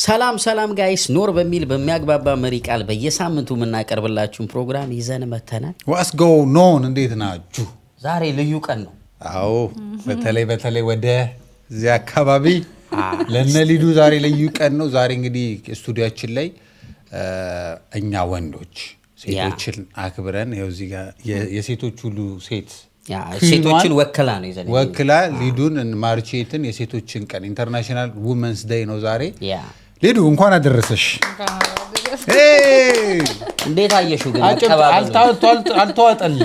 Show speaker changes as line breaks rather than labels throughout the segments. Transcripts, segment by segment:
ሰላም ጋይስ ኖር በሚል በሚያግባባ መሪ ቃል በየሳምንቱ የምናቀርብላችሁን ፕሮግራም ይዘን መተናል።
ዋትስ ጎይንግ ኦን እንዴት ናችሁ?
ዛሬ ልዩ ቀን ነው።
አዎ በተለይ ወደ እዚህ አካባቢ ለነሊዱ ዛሬ ልዩ ቀን ነው። ዛሬ እንግዲህ ስቱዲዮአችን ላይ እኛ ወንዶች ሴቶችን አክብረን ይኸው እዚህ ጋር የሴቶች ሁሉ ሴት
ሴቶችን ወክላ ነው ይዘን
ወክላ ሊዱን ማርቼትን የሴቶችን ቀን ኢንተርናሽናል ውመንስ ዴይ ነው ዛሬ። ሊዱ እንኳን አደረሰሽ።
እንዴት አየሽው? ግን
አልተዋጠል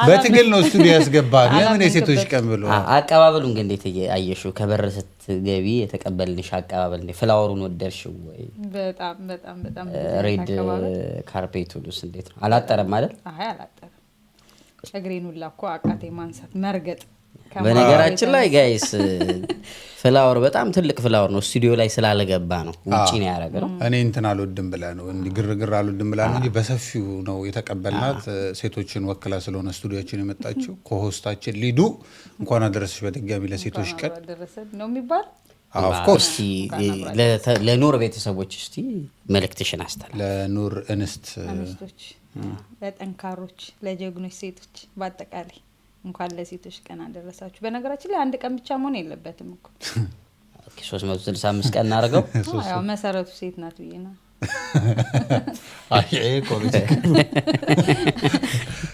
በትግል ነው ስቱዲዮ ያስገባል። ለምን የሴቶች ቀን ብሎ
አቀባበሉን ግን እንዴት አየሽው? ከበር ስትገቢ የተቀበልንሽ አቀባበል እንዴ? ፍላወሩን ወደድሽው ወይ?
በጣም
ሬድ ካርፔቱንስ እንዴት ነው? አላጠረም አይደል?
አይ አላጠረም። እግሬን ሁላ እኮ አቃቴ ማንሳት መርገጥ።
በነገራችን ላይ ጋይስ ፍላወር በጣም ትልቅ ፍላወር ነው። ስቱዲዮ ላይ ስላልገባ ነው ውጪ ነው ያደረገው።
እኔ እንትን አልወድም ብላ ነው እንዲ ግርግር አልወድም ብላ ነው እንጂ በሰፊው ነው የተቀበልናት። ሴቶችን ወክላ ስለሆነ ስቱዲዮአችን የመጣችው ኮሆስታችን ሊዱ እንኳን አደረሰሽ በድጋሚ ለሴቶች ቀን
አደረሰን ነው የሚባል።
ኦፍ ኮርስ
ለኑር ቤተሰቦች እስቲ መልእክትሽን አስተላልፊ።
ለኑር እንስቶች፣
ለጠንካሮች፣ ለጀግኖች ሴቶች በአጠቃላይ እንኳን ለሴቶች ቀን አደረሳችሁ። በነገራችን ላይ አንድ ቀን ብቻ መሆን የለበትም እኮ
365 ቀን እናደርገው።
ያው መሰረቱ ሴት ናት ብዬና
አይ ፖለቲካ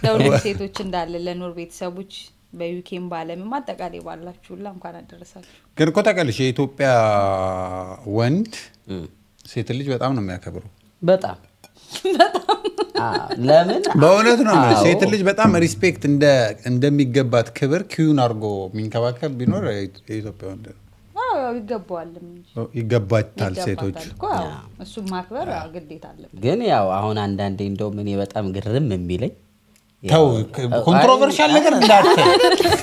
ለሁሉም ሴቶች እንዳለ ለኑር ቤተሰቦች በዩኬም ባለምም አጠቃላይ ባላችሁላ እንኳን አደረሳችሁ።
ግን እኮ ታውቂያለሽ የኢትዮጵያ ወንድ ሴት ልጅ በጣም ነው የሚያከብረው።
በጣም ለምን
በእውነት ነው ሴት ልጅ በጣም ሪስፔክት እንደሚገባት ክብር ኪዩን አድርጎ የሚንከባከብ ቢኖር የኢትዮጵያ ወንድ ነው። ይገባታል ሴቶች
እሱ ማክበር ግዴታ አለበት።
ግን ያው አሁን አንዳንዴ እንደውም እኔ በጣም ግርም የሚለኝ
ተው ኮንትሮቨርሻል ነገር እንዳትል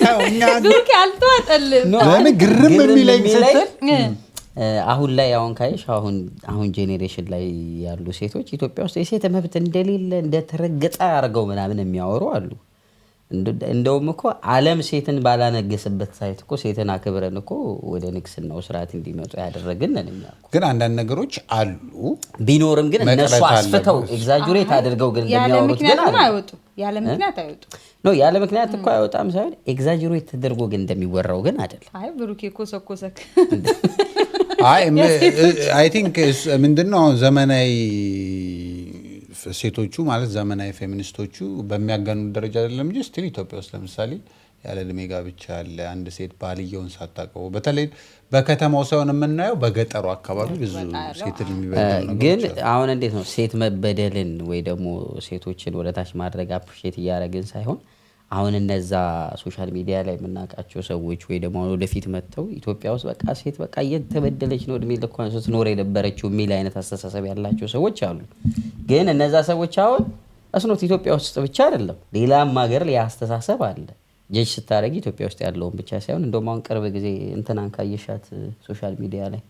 ተው እኛ
ዱርክ አልተዋጠልም።
ለምን ግርም የሚለኝ ስትል
አሁን ላይ አሁን ካይሽ አሁን ጄኔሬሽን ላይ ያሉ ሴቶች ኢትዮጵያ ውስጥ የሴት መብት እንደሌለ እንደተረገጠ አድርገው ምናምን የሚያወሩ አሉ። እንደውም እኮ ዓለም ሴትን ባላነገሰበት ሳይት እኮ ሴትን አክብረን እኮ ወደ ንግስናው ስርዓት እንዲመጡ ያደረግን ነን እኛ።
ግን አንዳንድ ነገሮች አሉ
ቢኖርም ግን እነሱ አስፍተው ኤግዛጁሬት አድርገው ግን እንደሚያወሩት ግን
ያለ ምክንያት አይወጡ
ነው። ያለ ምክንያት እኮ አይወጣም ሳይሆን ኤግዛጁሬት ተደርጎ ግን እንደሚወራው ግን አይደለም።
አይ ብሩኬ ኮሰኮሰክ
አይ ቲንክ ምንድነው ዘመናዊ ሴቶቹ ማለት ዘመናዊ ፌሚኒስቶቹ በሚያጋኑት ደረጃ አይደለም እንጂ ስቲል ኢትዮጵያ ውስጥ ለምሳሌ ያለ እድሜ ጋብቻ አለ። አንድ ሴት ባልየውን ሳታውቀው በተለይ በከተማው ሳይሆን የምናየው በገጠሩ አካባቢ ብዙ ሴትን የሚበደል ነው።
ግን አሁን እንዴት ነው ሴት መበደልን ወይ ደግሞ ሴቶችን ወደታች ማድረግ አፕሪሼት እያደረግን ሳይሆን አሁን እነዛ ሶሻል ሚዲያ ላይ የምናውቃቸው ሰዎች ወይ ደግሞ ወደፊት መጥተው ኢትዮጵያ ውስጥ በቃ ሴት በቃ እየተበደለች ነው እድሜ ልኳን ስትኖር የነበረችው የሚል አይነት አስተሳሰብ ያላቸው ሰዎች አሉ። ግን እነዛ ሰዎች አሁን እስኖት ኢትዮጵያ ውስጥ ብቻ አይደለም ሌላም ሀገር ላይ አስተሳሰብ አለ። ጀጅ ስታደርጊ ኢትዮጵያ ውስጥ ያለውን ብቻ ሳይሆን እንደውም አሁን ቅርብ ጊዜ እንትናን ካየሻት ሶሻል ሚዲያ ላይ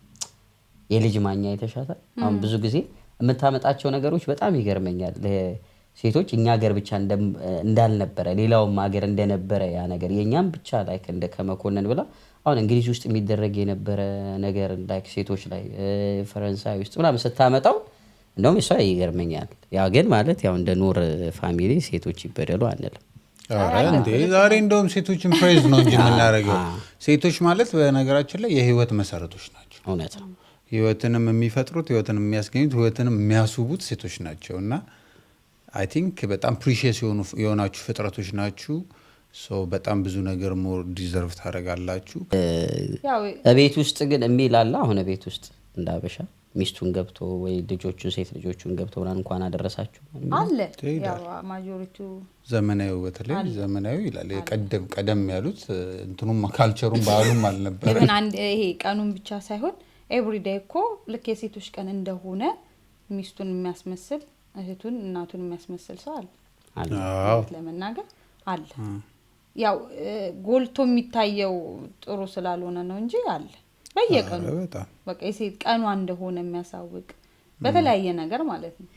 የልጅ ማኛ የተሻታል። አሁን ብዙ ጊዜ የምታመጣቸው ነገሮች በጣም ይገርመኛል። ሴቶች እኛ ሀገር ብቻ እንዳልነበረ ሌላውም ሀገር እንደነበረ ያ ነገር የኛም ብቻ ላይክ እንደ ከመኮነን ብላ አሁን እንግሊዝ ውስጥ የሚደረግ የነበረ ነገር ላይክ ሴቶች ላይ ፈረንሳይ ውስጥ ምናምን ስታመጣው እንደውም እሷ ይገርመኛል። ያ ግን ማለት ያው እንደ ኑር ፋሚሊ ሴቶች ይበደሉ አንልም።
እንዴ ዛሬ እንደውም ሴቶችን ፕሬዝ ነው እንጂ የምናደርገው። ሴቶች ማለት በነገራችን ላይ የህይወት መሰረቶች ናቸው።
እውነት ነው።
ህይወትንም የሚፈጥሩት ህይወትንም የሚያስገኙት ህይወትንም የሚያስቡት ሴቶች ናቸው እና አይ ቲንክ በጣም ፕሪሺየስ የሆናችሁ ፍጥረቶች ናችሁ። በጣም ብዙ ነገር ሞር ዲዘርቭ ታደርጋላችሁ።
ቤት ውስጥ ግን የሚል አለ። አሁን ቤት ውስጥ እንዳበሻ ሚስቱን ገብቶ ወይ ልጆቹን ሴት ልጆቹን ገብቶ እንኳን አደረሳችሁ
አለ። ያው ማጆሪቱ
ዘመናዊ በተለይ ዘመናዊ ይላል። ቀደም ያሉት እንትኑም ካልቸሩም ባህሉም አልነበረ።
even አንድ ይሄ ቀኑን ብቻ ሳይሆን ኤቭሪዴይ እኮ ልክ የሴቶች ቀን እንደሆነ ሚስቱን የሚያስመስል እህቱን እናቱን የሚያስመስል ሰው አለ። ለመናገር አለ። ያው ጎልቶ የሚታየው ጥሩ ስላልሆነ ነው እንጂ አለ። በየቀኑ በቃ የሴት ቀኗ እንደሆነ የሚያሳውቅ በተለያየ ነገር ማለት ነው።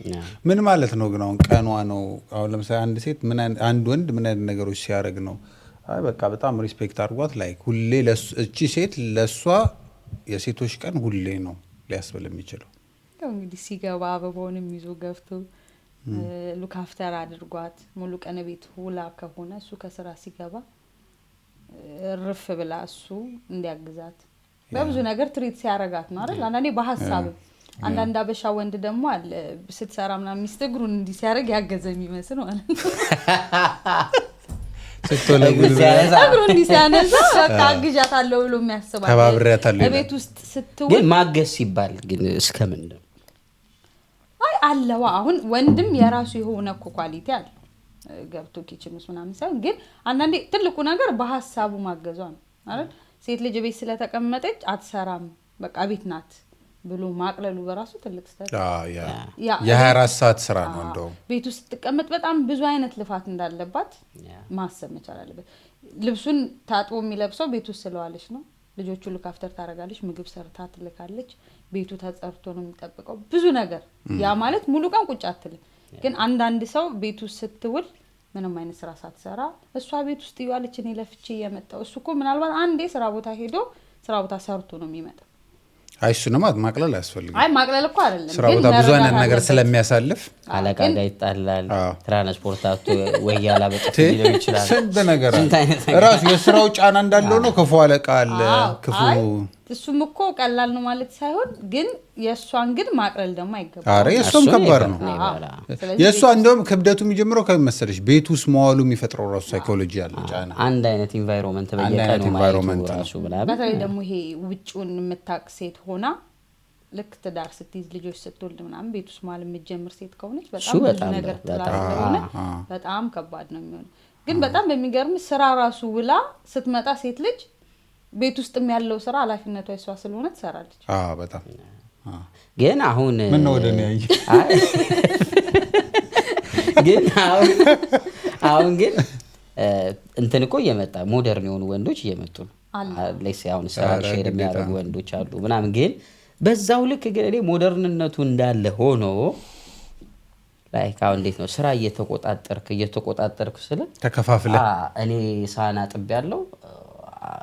ምን ማለት ነው ግን አሁን ቀኗ ነው? አሁን ለምሳሌ አንድ ሴት አንድ ወንድ ምን አይነት ነገሮች ሲያደርግ ነው አይ በቃ በጣም ሪስፔክት አድርጓት ላይክ ሁሌ እቺ ሴት ለሷ የሴቶች ቀን ሁሌ ነው ሊያስብል የሚችለው?
እንግዲህ ሲገባ አበባውንም ይዞ ገብቶ ሉክ አፍተር አድርጓት ሙሉ ቀን ቤት ውላ ከሆነ እሱ ከስራ ሲገባ ርፍ ብላ እሱ እንዲያግዛት በብዙ ነገር ትሪት ሲያረጋት ነው አይደል? አንዳንዴ በሐሳብ አንዳንድ አበሻ ወንድ ደግሞ አለ ስትሰራ ምናምን ሚስት እግሩን እንዲህ ሲያረግ ያገዘ የሚመስል ማለት ነው። እግሩን እንዲህ ሲያነሳ በቃ አግዣታለሁ ብሎ የሚያስባል።
ተባብሬያታለሁ
ቤት ውስጥ ስትውል
ግን ማገዝ ሲባል ግን እስከምን ነው?
አይ አለዋ አሁን ወንድም የራሱ የሆነ እኮ ኳሊቲ አለ ገብቶ ኪችን ውስጥ ምናምን ሳይሆን ግን አንዳንዴ ትልቁ ነገር በሐሳቡ ማገዟ ነው አይደል? ሴት ልጅ ቤት ስለተቀመጠች አትሰራም በቃ ቤት ናት ብሎ ማቅለሉ በራሱ ትልቅ ስህተት።
የ24 ሰዓት ስራ ነው እንደው
ቤት ውስጥ ተቀመጥ በጣም ብዙ አይነት ልፋት እንዳለባት ማሰብ መቻል አለበት። ልብሱን ታጥቦ የሚለብሰው ቤት ውስጥ ስለዋለች ነው። ልጆቹ ሉክ አፍተር ታረጋለች፣ ምግብ ሰርታ ትልካለች፣ ቤቱ ተጸርቶ ነው የሚጠብቀው ብዙ ነገር። ያ ማለት ሙሉ ቀን ቁጭ አትልም። ግን አንዳንድ ሰው ቤት ውስጥ ስትውል ምንም አይነት ስራ ሳትሰራ እሷ ቤት ውስጥ ይዋለች እኔ ለፍቼ እየመጣው እሱ እኮ ምናልባት አንዴ ስራ ቦታ ሄዶ ስራ ቦታ ሰርቶ ነው የሚመጣው።
አይ እሱንማ ማቅለል አያስፈልግም።
አይ ማቅለል እኮ አይደለም
ስራ ቦታ ብዙ አይነት ነገር ስለሚያሳልፍ
አለቃ ጋር ይጣላል፣ ትራንስፖርት አጥቶ ወይ ያላበቀት ሊለው ይችላል።
ስንት ነገር ራሱ የስራው ጫና እንዳለው ነው። ክፉ አለቃ አለ ክፉ።
እሱም እኮ ቀላል ነው ማለት ሳይሆን ግን የእሷን ግን ማቅለል ደግሞ አይገባም።
አረ የእሷም ከባድ ነው። የእሷ እንደውም ክብደቱ የሚጀምረው ከመሰለሽ ቤት ውስጥ መዋሉ የሚፈጥረው ራሱ ሳይኮሎጂ አለ ጫና።
አንድ አይነት ኢንቫይሮንመንት በየቀኑ ማየቱ ራሱ ብላም
በተለይ ደግሞ ይሄ ውጪውን የምታቅ ሴት ሆና ልክ ትዳር ስትይዝ ልጆች ስትወልድ ምናምን ቤት ውስጥ ማለት የምትጀምር ሴት ከሆነች በጣም ብዙ ነገር ትላለች። በጣም ከባድ ነው የሚሆነው። ግን በጣም በሚገርም ስራ ራሱ ውላ ስትመጣ ሴት ልጅ ቤት ውስጥም ያለው ስራ ኃላፊነቷ እሷ ስለሆነ ትሰራለች።
በጣም
ግን አሁን
ምን ነው ወደኔ አይ
ግን አሁን ግን እንትን እኮ እየመጣ ሞደርን የሆኑ ወንዶች እየመጡ ነው። ለሴ አሁን ስራ ሼር የሚያደርጉ ወንዶች አሉ ምናምን። ግን በዛው ልክ ግን እኔ ሞደርንነቱ እንዳለ ሆኖ ላይክ አሁን እንዴት ነው ስራ እየተቆጣጠርክ ስለ
ተከፋፍለ
እኔ ሳህን አጥብ ያለው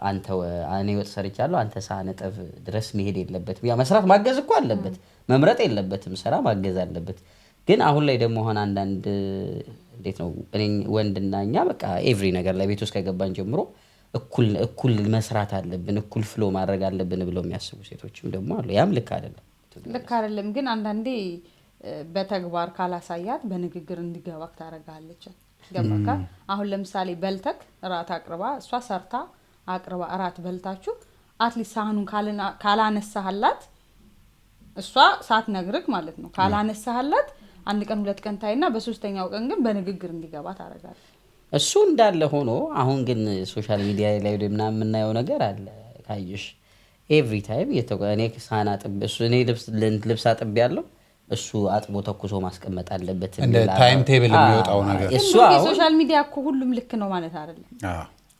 አንተ እኔ ወጥ ሰርቻለሁ አንተ ሳህን አጥብ ድረስ መሄድ የለበትም። ያ መስራት ማገዝ እኮ አለበት፣ መምረጥ የለበትም፣ ስራ ማገዝ አለበት። ግን አሁን ላይ ደግሞ ሆነ አንዳንድ እንዴት ነው እኔ ወንድና እኛ በቃ ኤቭሪ ነገር ላይ ቤት ውስጥ ከገባን ጀምሮ እኩል መስራት አለብን፣ እኩል ፍሎ ማድረግ አለብን ብለው የሚያስቡ ሴቶችም ደግሞ አሉ። ያም ልክ አይደለም። ግን አንዳንዴ በተግባር ካላሳያት በንግግር እንዲገባክ ታረጋለች። ገባካ? አሁን ለምሳሌ በልተክ ራት አቅርባ እሷ ሰርታ አቅርባ ራት በልታችሁ አትሊስት ሳህኑን ካላነሳህላት እሷ ሳትነግርክ ማለት ነው ካላነሳህላት አንድ ቀን ሁለት ቀን ታይና በሶስተኛው ቀን ግን በንግግር እንዲገባ ታረጋለች። እሱ እንዳለ ሆኖ አሁን ግን ሶሻል ሚዲያ ላይ ምናምን የምናየው ነገር አለ ካይሽ ኤቭሪ ታይም እኔ ሳህን አጥብ እሱ እኔ ልብስ አጥብ ያለው እሱ አጥቦ ተኩሶ ማስቀመጥ አለበት
እንደ ታይም ቴብል የሚወጣው ነገር።
እሱ ሶሻል ሚዲያ እኮ ሁሉም ልክ ነው ማለት አይደለም።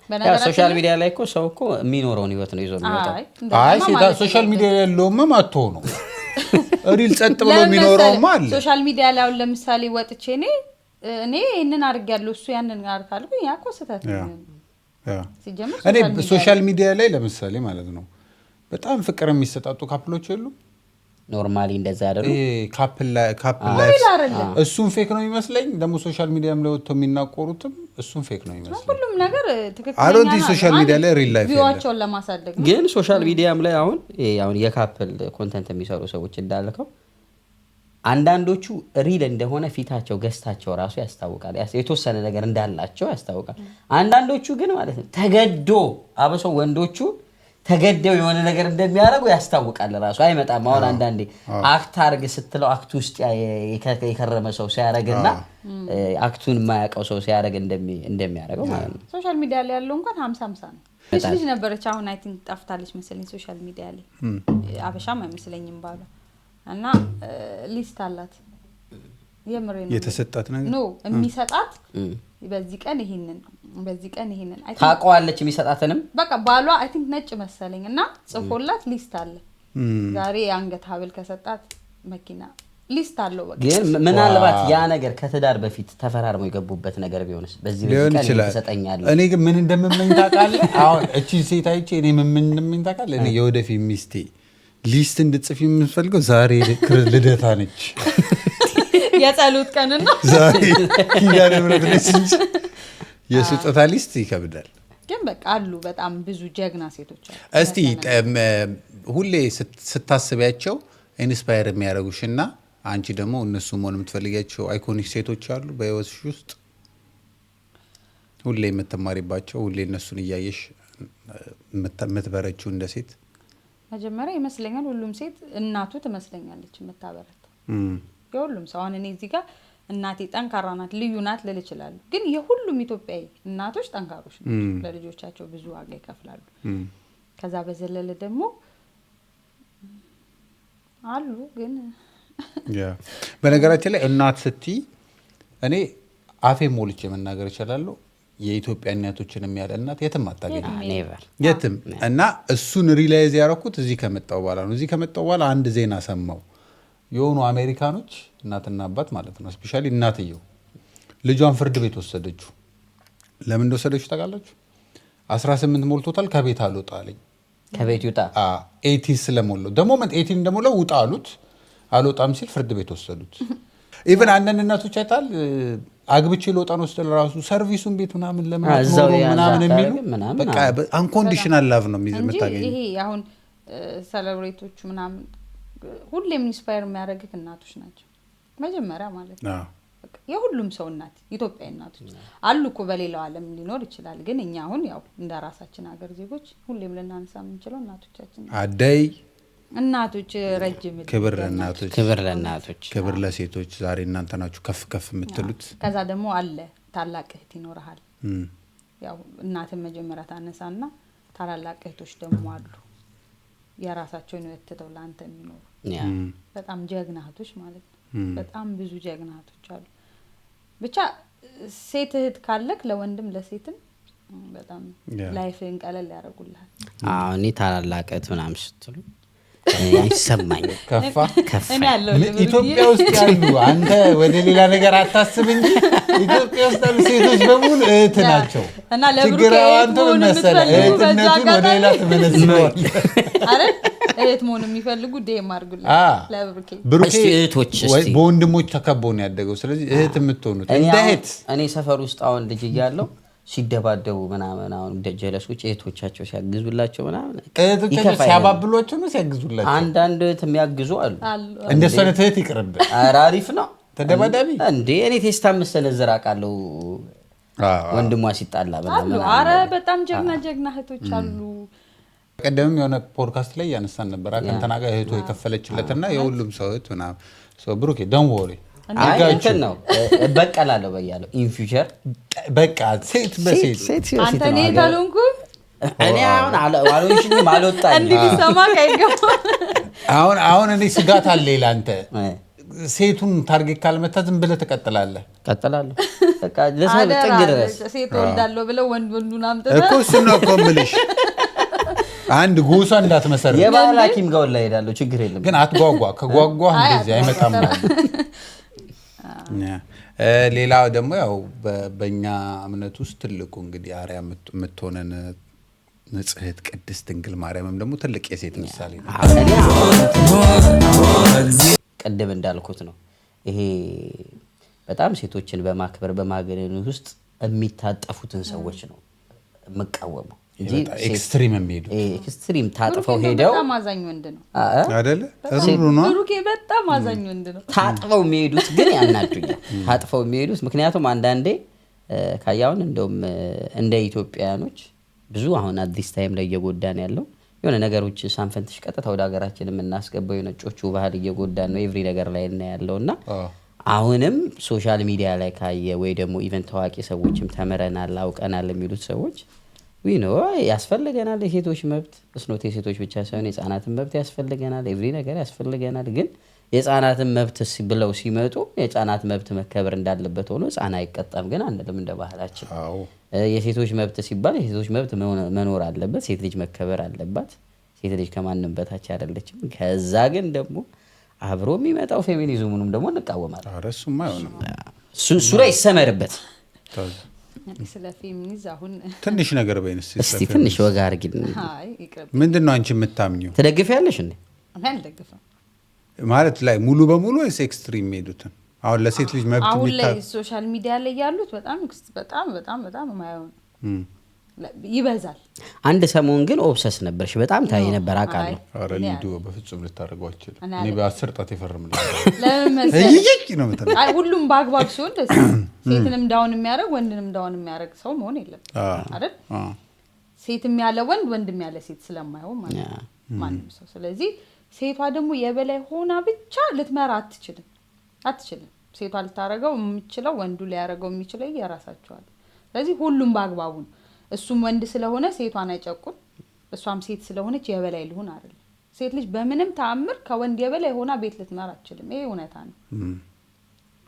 ያ ሶሻል ሚዲያ ላይ እኮ ሰው እኮ የሚኖረውን ህይወት ነው ይዞ የሚወጣው።
አይ ሶሻል ሚዲያ ያለውም ማጥቶ ነው ሪል ጸጥ ብሎ የሚኖረውም አለ።
ሶሻል ሚዲያ ላይ አሁን ለምሳሌ ወጥቼ እኔ እነን አድርጋለሁ እሱ ያንን አድርጋለሁ ያ እኮ ስህተት ነው። ሲጀምር
እኔ ሶሻል ሚዲያ ላይ ለምሳሌ ማለት ነው በጣም ፍቅር የሚሰጣጡ ካፕሎች የሉ
ኖርማሊ እንደዛ አይደሉ
ካፕል ላይፍ እሱን ፌክ ነው የሚመስለኝ። ደግሞ ሶሻል ሚዲያም ላይ ወጥተው የሚናቆሩትም እሱን ፌክ ነው የሚመስለኝ።
ሁሉም ነገር ትክክለኛ
አሮንቲ ሶሻል ሚዲያ ላይ ሪል ላይፍ
ቪዋቸውን ለማሳደግ ነው።
ግን ሶሻል ሚዲያም ላይ አሁን የካፕል ኮንተንት የሚሰሩ ሰዎች እንዳልከው አንዳንዶቹ ሪል እንደሆነ ፊታቸው ገስታቸው ራሱ ያስታውቃል፣ የተወሰነ ነገር እንዳላቸው ያስታውቃል። አንዳንዶቹ ግን ማለት ነው ተገዶ አበሶ ወንዶቹ ተገደው የሆነ ነገር እንደሚያደርጉ ያስታውቃል ራሱ አይመጣም። አሁን አንዳንዴ አክት አርግ ስትለው አክቱ ውስጥ የከረመ ሰው ሲያረግና አክቱን የማያውቀው ሰው ሲያረግ እንደሚያደርገው ማለት ነው።
ሶሻል ሚዲያ ላይ ያለው እንኳን 50-50 ነው። ልጅ ነበረች አሁን አይ ቲንክ ጠፍታለች መሰለኝ ሶሻል ሚዲያ ላይ አበሻም አይመስለኝም ባሏ እና ሊስት አላት የምሬ ነው
የተሰጣት ነገር
ነው የሚሰጣት በዚህ ቀን ይሄንን
ታውቀዋለች የሚሰጣትንም
በቃ ባሏ አይ ቲንክ ነጭ መሰለኝ እና ጽፎላት ሊስት አለ። ዛሬ አንገት ሀብል ከሰጣት መኪና ሊስት አለው። በቃ
ግን ምናልባት ያ ነገር ከትዳር በፊት ተፈራርመው የገቡበት ነገር ቢሆንስ በዚህ ቀን ተሰጠኛለህ።
እኔ ግን ምን እንደምመኝ ታውቃለህ? አሁን እቺ ሴት አይቼ እኔ ምን እንደምመኝ ታውቃለህ? እኔ የወደፊት ሚስቴ ሊስት እንድትጽፊ የምንፈልገው ዛሬ ልደታ ነች
የጸሎት ቀንና
ዛሬ ኪዳነ ምሕረት ነች እንጂ የስጦታ ሊስት ይከብዳል።
ግን በቃ አሉ በጣም ብዙ ጀግና ሴቶች አሉ።
እስቲ ሁሌ ስታስቢያቸው ኢንስፓየር የሚያደርጉሽና አንቺ ደግሞ እነሱ መሆን የምትፈልጊያቸው አይኮኒክ ሴቶች አሉ በህይወትሽ ውስጥ ሁሌ የምትማሪባቸው ሁሌ እነሱን እያየሽ የምትበረችው እንደ ሴት?
መጀመሪያ ይመስለኛል ሁሉም ሴት እናቱ ትመስለኛለች የምታበረታ የሁሉም ሰው። አሁን እኔ እዚህ ጋር እናቴ ጠንካራ ናት ልዩ ናት ልል እችላለሁ። ግን የሁሉም ኢትዮጵያዊ እናቶች ጠንካሮች ናቸው። ለልጆቻቸው ብዙ ዋጋ ይከፍላሉ። ከዛ በዘለለ ደግሞ አሉ ግን
በነገራችን ላይ እናት ስትይ እኔ አፌ ሞልቼ መናገር እችላለሁ የኢትዮጵያ እናቶችን የሚያለ እናት የትም አታገኝም የትም። እና እሱን ሪላይዝ ያደረኩት እዚህ ከመጣሁ በኋላ ነው። እዚህ ከመጣሁ በኋላ አንድ ዜና ሰማሁ። የሆኑ አሜሪካኖች እናትና አባት ማለት ነው ስፔሻሊ እናትየው ልጇን ፍርድ ቤት ወሰደችው። ለምን እንደወሰደችው ታውቃላችሁ? 18 ሞልቶታል ከቤት አልወጣ አለኝ።
ከቤት ይውጣ
18 ስለሞላው ደግሞ 18 እንደሞላው ውጣ አሉት። አልወጣም ሲል ፍርድ ቤት ወሰዱት። ኢቭን አንዳንድ እናቶች አይታል አግብቼ ልወጣ ነው ስለ ራሱ ሰርቪሱን ቤት ምናምን ለምን አትኖሩ ምናምን የሚሉ በቃ አንኮንዲሽናል ላቭ ነው የምታገኘው።
ይሄ አሁን ሴሌብሬቶቹ ምናምን ሁሌም ኢንስፓየር የሚያደርጉት እናቶች ናቸው መጀመሪያ ማለት ነው። የሁሉም ሰው እናት ኢትዮጵያዊ እናቶች አሉ እኮ በሌላው ዓለም ሊኖር ይችላል። ግን እኛ አሁን ያው እንደ ራሳችን ሀገር ዜጎች ሁሌም ልናነሳ የምንችለው እናቶቻችን
አደይ
እናቶች ረጅም
ክብር ለእናቶች ክብር ለሴቶች። ዛሬ እናንተ ናችሁ ከፍ ከፍ የምትሉት።
ከዛ ደግሞ አለ ታላቅ እህት ይኖርሃል። ያው እናትን መጀመሪያ ታነሳና ታላላቅ እህቶች ደግሞ አሉ የራሳቸውን ወጥተው ላንተ የሚኖሩ በጣም ጀግና እህቶች ማለት ነው። በጣም ብዙ ጀግና እህቶች አሉ። ብቻ ሴት እህት ካለክ ለወንድም ለሴትም በጣም ላይፍን ቀለል ያደርጉልሃል።
አዎ እኔ ታላላቅ እህት ምናምን ስትሉ ይሰማኛል። ከፋ
ኢትዮጵያ ውስጥ ያሉ አንተ ወደ ሌላ ነገር አታስብ እንጂ ኢትዮጵያ ውስጥ ያሉ ሴቶች በሙሉ እህት ናቸው።
እና ለብሩኬ እህት
እህትነቱን ወደ ሌላ ትመነዝረዋል አይደል?
እህት መሆን የሚፈልጉ ዴም አድርጉልኝ ለብሩኬ።
ብሩኬ በወንድሞች ተከበው ነው ያደገው። ስለዚህ እህት የምትሆኑት እንደ እህት
እኔ ሰፈር ውስጥ አሁን ልጅ እያለሁ ሲደባደቡ ምናምን አሁን ጀለሶች እህቶቻቸው ሲያግዙላቸው ምናምን
እህቶቻቸው ሲያባብሏቸው ነው ሲያግዙላቸው።
አንዳንድ እህት የሚያግዙ አሉ።
እንደሱ አይነት እህት ይቅርብ።
ኧረ አሪፍ ነው።
ተደባዳቢ
እንዴ እኔ ቴስታ መሰነዝር አውቃለሁ። ወንድሟ ሲጣላ
ምናምን ኧረ በጣም ጀግና እህቶች አሉ።
ቀደም የሆነ ፖድካስት ላይ ያነሳን ነበር አከንተና ጋር እህቱ የከፈለችለትና የሁሉም ሰው እህት ምናምን ሶ ብሩኬ ዶንት ወሪ
እንትን ነው በቀላለሁ በያለው ኢን ፊውቸር
በቃ ሴት በሴት
አንተ እኔ ታሉንኩ
እኔ አሁን አልወንሽኝም አልወጣኝ
እንዲህ ሰማ ካይገባ
አሁን እኔ ስጋት አለ ይላንተ ሴቱን ታርጌት ካልመታ ዝም ብለህ ትቀጥላለህ።
ቀጥላለሁ በቃ ለሰው ጥግ ድረስ
ሴት ወልዳለሁ ብለው ወንዱን አምጥተህ
እኮ እሱ ነው እኮ የምልሽ። አንድ ጎሳ እንዳትመሰረት
የባህል ሐኪም ጋር ላይ ሄዳለሁ ችግር የለም ግን
አትጓጓ። ከጓጓ እንደዚህ አይመጣም። ሌላው ደግሞ ያው በእኛ እምነት ውስጥ ትልቁ እንግዲህ አርያ የምትሆነን ንጽሕት ቅድስት ድንግል ማርያምም ደግሞ ትልቅ የሴት ምሳሌ ነው።
ቅድም እንዳልኩት ነው ይሄ በጣም ሴቶችን በማክበር በማገነን ውስጥ የሚታጠፉትን ሰዎች ነው የምቃወመው እንጂ
ኤክስትሪም የሚሄዱ
ኤክስትሪም ታጥፈው ሄደው
በጣም አዛኝ ወንድ ነው
አይደለ? ሩሩ ነው
ብሩኬ በጣም አዛኝ ወንድ ነው።
ታጥፈው የሚሄዱት ግን ያናዱኛል። ታጥፈው የሚሄዱት ምክንያቱም አንዳንዴ ካያውን እንደውም እንደ ኢትዮጵያኖች ብዙ አሁን አዲስ ታይም ላይ እየጎዳን ያለው የሆነ ነገሮች ሳንፈንትሽ ቀጥታ ወደ ሀገራችን የምናስገባው የነጮቹ ባህል እየጎዳን ነው ኤቭሪ ነገር ላይ እና ያለውና አሁንም ሶሻል ሚዲያ ላይ ካየ ወይ ደግሞ ኢቨንት ታዋቂ ሰዎችም ተመረናል አውቀናል የሚሉት ሰዎች ያስፈልገናል የሴቶች መብት እስኖት የሴቶች ብቻ ሳይሆን የህፃናትን መብት ያስፈልገናል ኤቭሪ ነገር ያስፈልገናል። ግን የህፃናትን መብት ብለው ሲመጡ የህፃናት መብት መከበር እንዳለበት ሆኖ ህፃን አይቀጣም ግን አንልም እንደ ባህላችን። የሴቶች መብት ሲባል የሴቶች መብት መኖር አለበት። ሴት ልጅ መከበር አለባት። ሴት ልጅ ከማንም በታች አይደለችም። ከዛ ግን ደግሞ አብሮ የሚመጣው ፌሚኒዝሙንም ደግሞ እንቃወማለን።
እሱማ አይሆንም።
እሱ ላይ ይሰመርበት።
ስለ ፌሚኒዝም አሁን
ትንሽ ነገር በይንስ
እስቲ ትንሽ ወጋ አድርጊልን።
አይ ይቅርብ።
ምንድነው አንቺ የምታምኚው?
ትደግፊያለሽ እንዴ?
እኔ አልደግፍም
ማለት ላይ ሙሉ በሙሉ ወይስ ኤክስትሪም ሄዱትን አሁን ለሴት ልጅ መብት
አሁን ላይ ሶሻል ሚዲያ ላይ ያሉት በጣም የማይሆን ይበዛል።
አንድ
ሰሞን ግን ኦብሰስ ነበርሽ በጣም ታይ ነበር አውቃለሁ።
ኧረ ሊዱ በፍጹም ልታደርገው አትችልም። እኔ በ10 ጣት ይፈርምልኝ
ሁሉም በአግባብ ሲሆን ደስ ሴትንም ዳውን የሚያደርግ ወንድንም ዳውን የሚያደርግ ሰው መሆን የለም አይደል? ሴትም ያለ ወንድ ወንድም ያለ ሴት ስለማይሆን ማለት ነው ማንም ሰው። ስለዚህ ሴቷ ደግሞ የበላይ ሆና ብቻ ልትመራ አትችልም። ሴቷ ልታረገው የምትችለው ወንዱ ሊያረገው የሚችለው የራሳቸዋል። ስለዚህ ሁሉም በአግባቡ ነው። እሱም ወንድ ስለሆነ ሴቷን አይጨቁን፣ እሷም ሴት ስለሆነች የበላይ ልሁን አይደለም። ሴት ልጅ በምንም ተአምር ከወንድ የበላይ ሆና ቤት ልትመራ አትችልም። ይሄ እውነታ ነው።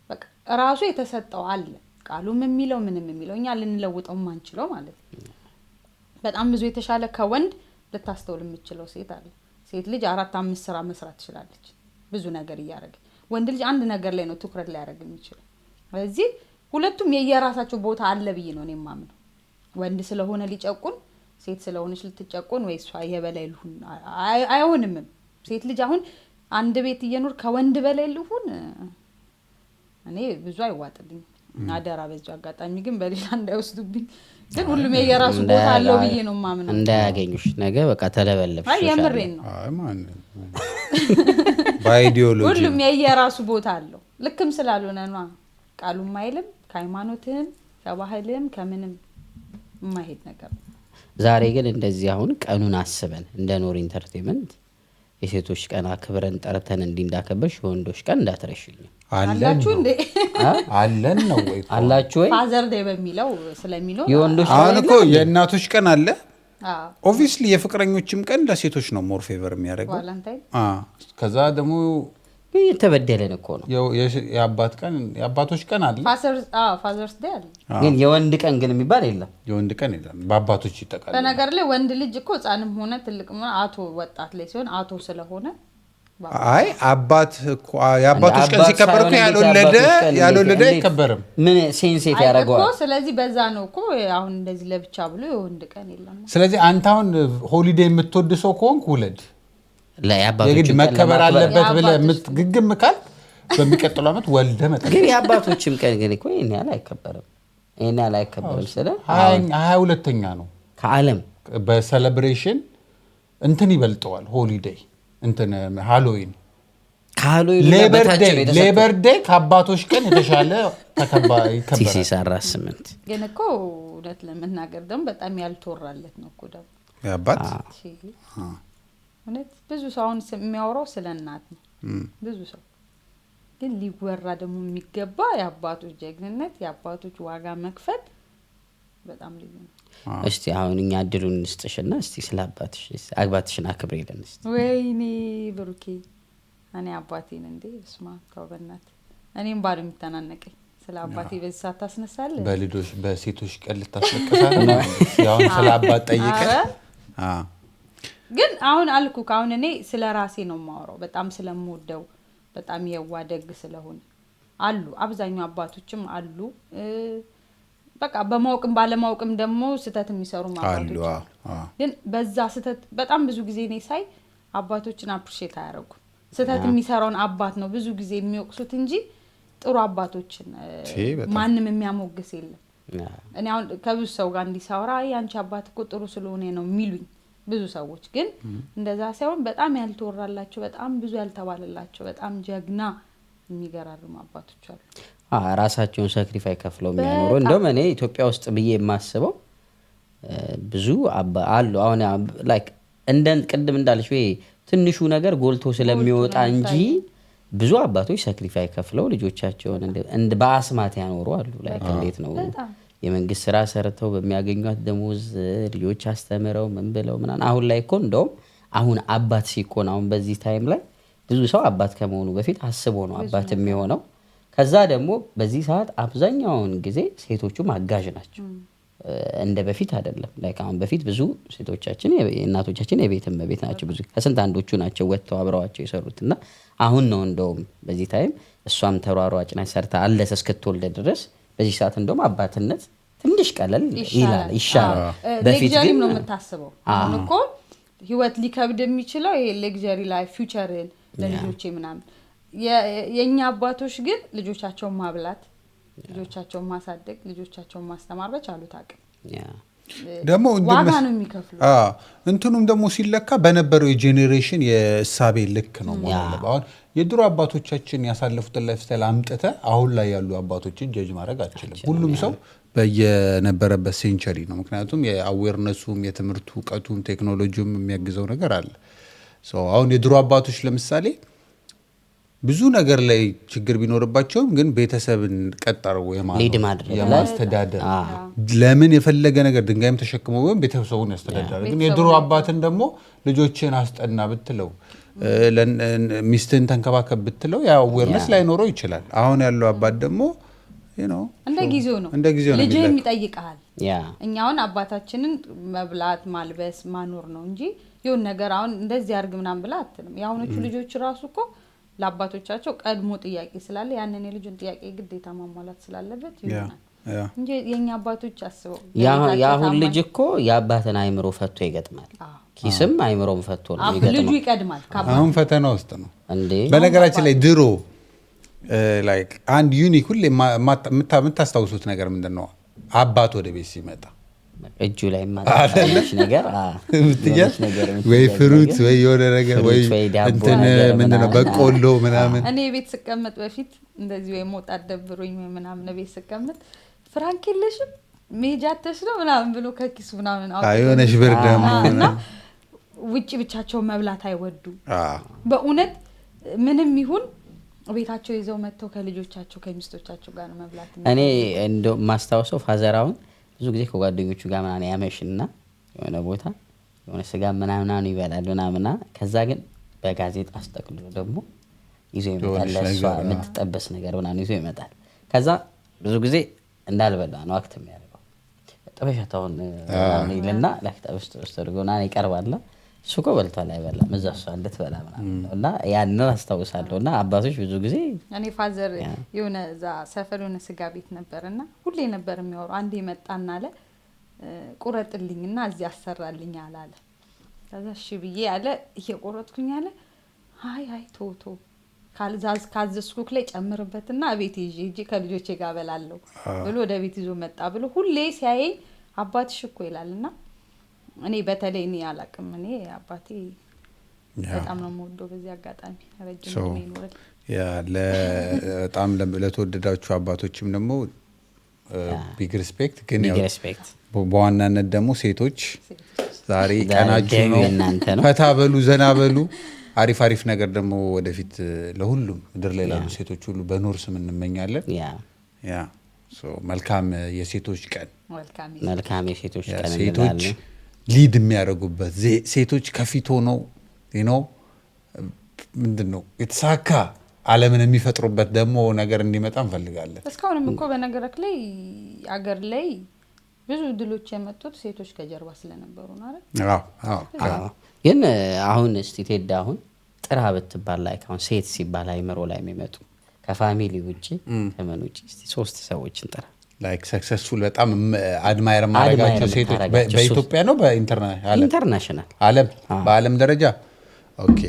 በቃ ራሱ የተሰጠው አለ ቃሉም የሚለው ምንም የሚለው እኛ ልንለውጠው ማንችለው ማለት ነው። በጣም ብዙ የተሻለ ከወንድ ልታስተውል የምትችለው ሴት አለ። ሴት ልጅ 4-5 ስራ መስራት ትችላለች ብዙ ነገር እያደረገች። ወንድ ልጅ አንድ ነገር ላይ ነው ትኩረት ሊያደርግ የሚችለው። ስለዚህ ሁለቱም የየራሳቸው ቦታ አለ ብዬ ነው እኔ የማምነው። ወንድ ስለሆነ ሊጨቁን፣ ሴት ስለሆነች ልትጨቁን ወይ እሷ የበላይ ልሁን አይሆንም። ሴት ልጅ አሁን አንድ ቤት እየኖር ከወንድ በላይ ልሁን እኔ ብዙ አይዋጥልኝ። አደራ በዚህ አጋጣሚ ግን በሌላ እንዳይወስዱብኝ። ግን ሁሉም የየራሱ ቦታ አለው ብዬ ነው የማምነው።
እንዳያገኙሽ ነገ በቃ ተለበለብሽ።
አይ የምሬን ነው።
አይ ማን ባይዲዮሎጂ
ሁሉም የየራሱ ቦታ አለው። ልክም ስላልሆነ ነው ቃሉም አይልም ከሃይማኖትም ከባህልም ከምንም የማይሄድ ነገር።
ዛሬ ግን እንደዚህ አሁን ቀኑን አስበን እንደ ኖር ኢንተርቴይንመንት የሴቶች ቀን አክብረን ጠርተን እንዳከበርሽ የወንዶች ቀን እንዳትረሽኝ።
አላችሁ እንዴ?
አለን ነው ወይ
አላችሁ ወይ?
ፋዘር ዴይ በሚለው ስለሚለው
የወንዶች
አሁን እኮ የእናቶች ቀን አለ። ኦብቪስሊ የፍቅረኞችም ቀን ለሴቶች ነው ሞር ፌቨር የሚያደርገው።
ቫለንታይን
ከዛ ደግሞ
የተበደለን እኮ ነው።
የአባት ቀን የአባቶች ቀን አለ።
ፋዘርስ ዴይ አለ።
ግን የወንድ ቀን ግን የሚባል የለም።
የወንድ ቀን የለም። በአባቶች ይጠቃል።
በነገር ላይ ወንድ ልጅ እኮ ህፃንም ሆነ ትልቅም ሆነ አቶ ወጣት ላይ ሲሆን አቶ ስለሆነ
አይ አባት እኮ የአባቶች ቀን ሲከበር እኮ ያልወለደ አይከበርም።
ምን ሴንሴት ያደርገዋል
እኮ። ስለዚህ በዛ ነው እኮ አሁን እንደዚህ ለብቻ ብሎ የወንድ ቀን የለም።
ስለዚህ አንተ አሁን ሆሊዴይ የምትወድ ሰው ከሆንክ ውለድ።
የግድ
መከበር አለበት ብለህ የምትግግም ካል በሚቀጥለው ዓመት ወልደ መጣ።
ግን የአባቶችም ቀን ግን እኮ ይሄን ያህል አይከበርም። ስለ
22ኛ ነው
ከዓለም
በሴሌብሬሽን እንትን ይበልጠዋል። ሆሊዴይ እንትን ሃሎዊን ሌበር ዴይ ከአባቶች ቀን የተሻለ ይከበራል።
ሲሰራ 8
ግን እኮ እውነት ለመናገር ደግሞ በጣም ያልተወራለት ነው እኮ ደግሞ
የአባት
እውነት ብዙ ሰው አሁን የሚያወራው ስለ እናት ነው። ብዙ ሰው ግን ሊወራ ደግሞ የሚገባ የአባቶች ጀግንነት፣ የአባቶች ዋጋ መክፈል በጣም ልዩ ነው።
እስቲ አሁን እኛ እድሉን እንስጥሽና እስቲ ስለ አባትሽን አክብሪልን እስቲ።
ወይኔ ብሩኬ እኔ አባቴን እንዴ እስማ ተውበናት እኔም ባሉ የሚተናነቀኝ ስለ አባቴ በዚህ ሰዓት ታስነሳለህ።
በልጆች በሴቶች ቀን ልታስለቅሳት ነው ያው ስለ አባት ጠይቀ
ግን አሁን አልኩ ካሁን እኔ ስለ ራሴ ነው የማወራው። በጣም ስለምወደው በጣም የዋደግ ስለሆነ አሉ አብዛኛው አባቶችም አሉ። በቃ በማወቅም ባለማወቅም ደግሞ ስተት የሚሰሩ አባቶች አሉ። ግን በዛ ስተት በጣም ብዙ ጊዜ እኔ ሳይ አባቶችን አፕሪሼት አያደርጉም። ስተት የሚሰራውን አባት ነው ብዙ ጊዜ የሚወቅሱት እንጂ ጥሩ አባቶችን ማንም የሚያሞግስ የለም። እኔ አሁን ከብዙ ሰው ጋር እንዲሳወራ ያንቺ አባት እኮ ጥሩ ስለሆነ ነው የሚሉኝ ብዙ ሰዎች። ግን እንደዛ ሳይሆን በጣም ያልተወራላቸው በጣም ብዙ ያልተባለላቸው በጣም ጀግና የሚገራርሙ አባቶች አሉ።
ራሳቸውን ሳክሪፋይ ከፍለው የሚያኖሩ እንደውም እኔ ኢትዮጵያ ውስጥ ብዬ የማስበው ብዙ አሉ። አሁን ላይክ ቅድም እንዳልሽ ወይ ትንሹ ነገር ጎልቶ ስለሚወጣ እንጂ ብዙ አባቶች ሳክሪፋይ ከፍለው ልጆቻቸውን በአስማት ያኖሩ አሉ። ላይክ እንዴት ነው የመንግስት ስራ ሰርተው በሚያገኙት ደሞዝ ልጆች አስተምረው ምን ብለው ምናምን። አሁን ላይ እኮ እንደውም አሁን አባት ሲኮን አሁን በዚህ ታይም ላይ ብዙ ሰው አባት ከመሆኑ በፊት አስቦ ነው አባት የሚሆነው። ከዛ ደግሞ በዚህ ሰዓት አብዛኛውን ጊዜ ሴቶቹም አጋዥ ናቸው። እንደ በፊት አይደለም። ላይክ አሁን በፊት ብዙ ሴቶቻችን እናቶቻችን የቤት እመቤት ናቸው። ብዙ ከስንት አንዶቹ ናቸው ወጥተው አብረዋቸው የሰሩትና አሁን ነው እንደውም በዚህ ታይም እሷም ተሯሯጭ ናት ሰርታ አለስ እስክትወልድ ድረስ በዚህ ሰዓት እንደውም አባትነት ትንሽ ቀለል ይላል ይሻላል።
በፊት ግን ነው የምታስበው። አሁን እኮ ህይወት ሊከብድ የሚችለው ይሄ ሌግዠሪ ላይፍ ፊውቸርን ለልጆቼ ምናምን የኛ አባቶች ግን ልጆቻቸውን ማብላት ልጆቻቸውን ማሳደግ ልጆቻቸውን ማስተማር በቻሉት አቅም
ደግሞ
ዋጋ ነው የሚከፍሉት
እንትኑም ደግሞ ሲለካ በነበረው የጄኔሬሽን የእሳቤ ልክ ነው ማለት አሁን የድሮ አባቶቻችን ያሳለፉትን ላይፍ ስታይል አምጥተ አሁን ላይ ያሉ አባቶችን ጀጅ ማድረግ አትችልም ሁሉም ሰው በየነበረበት ሴንቸሪ ነው ምክንያቱም የአዌርነሱም የትምህርቱ እውቀቱም ቴክኖሎጂውም የሚያግዘው ነገር አለ አሁን የድሮ አባቶች ለምሳሌ ብዙ ነገር ላይ ችግር ቢኖርባቸውም ግን ቤተሰብን ቀጠረው የማስተዳደር ለምን የፈለገ ነገር ድንጋይም ተሸክመው ወይም ቤተሰቡን ያስተዳድራል ግን የድሮ አባትን ደግሞ ልጆችን አስጠና ብትለው ሚስትን ተንከባከብ ብትለው ያ አዌርነስ ላይኖረው ይችላል አሁን ያለው አባት ደግሞ
እንደ ጊዜው ነው ልጅ የሚጠይቃል እኛውን አባታችንን መብላት ማልበስ ማኖር ነው እንጂ ይሁን ነገር አሁን እንደዚህ አርግ ምናምን ብላ አትልም ያሁኖቹ ልጆች ራሱ እኮ ለአባቶቻቸው ቀድሞ ጥያቄ ስላለ ያንን የልጁን ጥያቄ ግዴታ ማሟላት ስላለበት ይሆናል እንጂ የኛ አባቶች አስበው
ያሁን ልጅ እኮ የአባትን አይምሮ ፈቶ ይገጥማል ኪስም አይምሮም ፈቶ ነው ይገጥማል
ልጁ ይቀድማል
አሁን ፈተና ውስጥ ነው በነገራችን ላይ ድሮ ላይክ አንድ ዩኒክ ሁሌ የምታስታውሱት ነገር ምንድነው አባት ወደ ቤት ሲመጣ
እጁ ላይ ማጣጣለሽ ነገር
ወይ ፍሩት ወይ የሆነ ነገር ወይ እንትን ምንድነው በቆሎ ምናምን
እኔ ቤት ስቀመጥ በፊት እንደዚህ ወይ ሞጣ ደብሮኝ ምናምን ቤት ስቀመጥ ፍራንክ የለሽም ሜጃተሽ ነው ምናምን ብሎ ከኪሱ ምናምን
አይሆነሽ ብር ደግሞ
ውጪ ብቻቸው መብላት አይወዱ በእውነት ምንም ይሁን ቤታቸው ይዘው መጥተው ከልጆቻቸው ከሚስቶቻቸው ጋር መብላት
እኔ እንደው ማስታወሰው ፋዘራውን ብዙ ጊዜ ከጓደኞቹ ጋር ምናምን ያመሽና የሆነ ቦታ የሆነ ስጋ ምናምን ይበላል ምናምንና ከዛ ግን በጋዜጣ አስጠቅልሎ ደግሞ ይዞ ይመጣል ለሷ የምትጠበስ ነገር ምናምን ይዞ ይመጣል ከዛ ብዙ ጊዜ እንዳልበላ ነው አክት የሚያደርገው ጠበሻታውን ምናምን ይልና ለክተብስ ተርጎና ይቀርባል እሱ እኮ በልቷል አይበላም እዛ እሷ እንድትበላ ምናምን እና ያንን አስታውሳለሁና አባቶች ብዙ ጊዜ
እኔ ፋዘር የሆነ እዛ ሰፈር የሆነ ስጋ ቤት ነበርና ሁሌ ነበር የሚያወራው አንዴ መጣና አለ ቁረጥልኝና እዚህ አሰራልኝ አለ ከዛ እሺ ብዬ አለ እየቆረጥኩኝ አለ አይ ቶቶ ካዘዝኩክ ላይ ጨምርበትና ቤት ይዤ ከልጆቼ ጋር በላለሁ ብሎ ወደ ቤት ይዞ መጣ ብሎ ሁሌ ሲያይ አባትሽ እኮ ይላልና እኔ በተለይ እኔ አላቅም እኔ አባቴ በጣም ነው የምወደው በዚህ አጋጣሚ ረጅም ነው ይኖርል
በጣም ለተወደዳችሁ አባቶችም ደግሞ ቢግ ሪስፔክት ግን በዋናነት ደግሞ ሴቶች ዛሬ ቀናችሁ ነው ፈታ በሉ ዘና በሉ አሪፍ ነገር ደግሞ ወደፊት ለሁሉም ምድር ላይ ላሉ ሴቶች ሁሉ በኖር ስም እንመኛለን መልካም የሴቶች ቀን
መልካም የሴቶች ቀን
ሴቶች ሊድ የሚያደርጉበት ሴቶች ከፊት ሆነው ምንድነው የተሳካ ዓለምን የሚፈጥሩበት ደግሞ ነገር እንዲመጣ እንፈልጋለን
እስካሁንም እኮ በነገርክ ላይ አገር ላይ ብዙ ድሎች የመጡት ሴቶች ከጀርባ ስለነበሩ ነው አይደል
ግን አሁን እስቲ ቴዳ አሁን ጥራ ብትባል ላይ አሁን ሴት ሲባል አይምሮ ላይ የሚመጡ ከፋሚሊ ውጪ ከመን ውጪ እስቲ 3 ሰዎችን ጥራ
ላይክ ሰክሰስፉል በጣም አድማየር ማድረጋቸው ሴቶች በኢትዮጵያ ነው
ኢንተርናሽናል
በዓለም ደረጃ ኦኬ